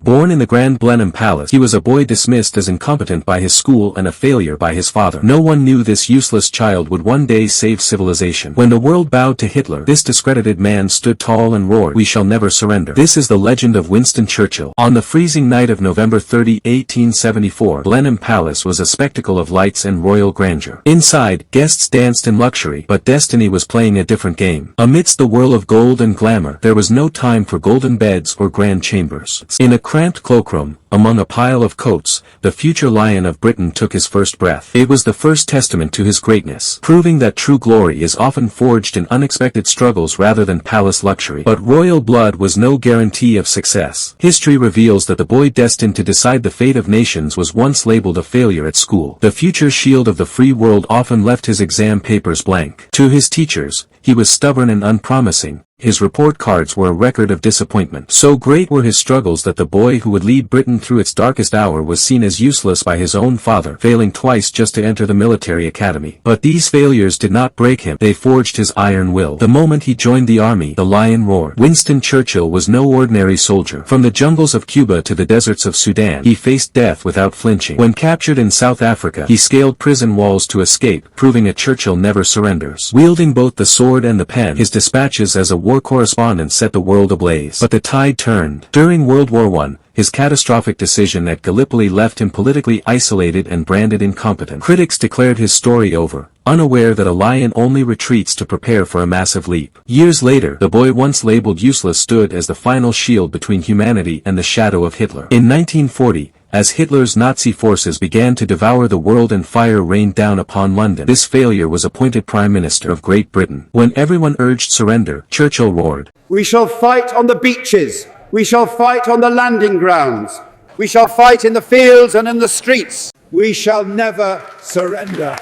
Born in the Grand Blenheim Palace, he was a boy dismissed as incompetent by his school and a failure by his father. No one knew this useless child would one day save civilization. When the world bowed to Hitler, this discredited man stood tall and roared, "We shall never surrender." This is the legend of Winston Churchill. On the freezing night of November 30, 1874, Blenheim Palace was a spectacle of lights and royal grandeur. Inside, guests danced in luxury, but destiny was playing a different game. Amidst the whirl of gold and glamour, there was no time for golden beds or grand chambers. In a cramped cloakroom, among a pile of coats, the future Lion of Britain took his first breath. It was the first testament to his greatness, proving that true glory is often forged in unexpected struggles rather than palace luxury. But royal blood was no guarantee of success. History reveals that the boy destined to decide the fate of nations was once labeled a failure at school. The future shield of the free world often left his exam papers blank. To his teachers, he was stubborn and unpromising. His report cards were a record of disappointment. So great were his struggles that the boy who would lead Britain through its darkest hour was seen as useless by his own father, failing twice just to enter the military academy. But these failures did not break him. They forged his iron will. The moment he joined the army, the lion roared. Winston Churchill was no ordinary soldier. From the jungles of Cuba to the deserts of Sudan, he faced death without flinching. When captured in South Africa, he scaled prison walls to escape, proving a Churchill never surrenders. Wielding both the sword and the pen, his dispatches as a war correspondent set the world ablaze. But the tide turned. During World War I, his catastrophic decision at Gallipoli left him politically isolated and branded incompetent. Critics declared his story over, unaware that a lion only retreats to prepare for a massive leap. Years later, the boy once labeled useless stood as the final shield between humanity and the shadow of Hitler. In 1940, as Hitler's Nazi forces began to devour the world and fire rained down upon London, this failure was appointed Prime Minister of Great Britain. When everyone urged surrender, Churchill roared, "We shall fight on the beaches. We shall fight on the landing grounds. We shall fight in the fields and in the streets. We shall never surrender."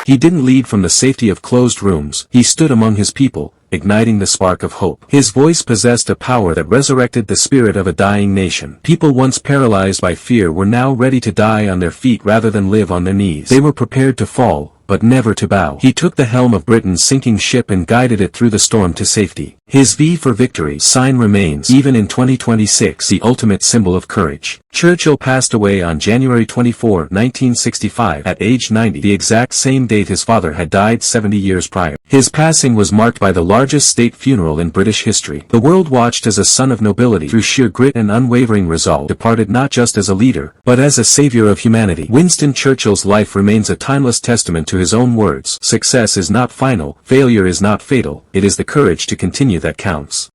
He didn't lead from the safety of closed rooms. He stood among his people, igniting the spark of hope. His voice possessed a power that resurrected the spirit of a dying nation. People once paralyzed by fear were now ready to die on their feet rather than live on their knees. They were prepared to fall, but never to bow. He took the helm of Britain's sinking ship and guided it through the storm to safety. His V for victory sign remains, even in 2026, the ultimate symbol of courage. Churchill passed away on January 24, 1965, at age 90, the exact same date his father had died 70 years prior. His passing was marked by the largest state funeral in British history. The world watched as a son of nobility, through sheer grit and unwavering resolve, departed not just as a leader, but as a savior of humanity. Winston Churchill's life remains a timeless testament to his own words: "Success is not final, failure is not fatal, it is the courage to continue that counts."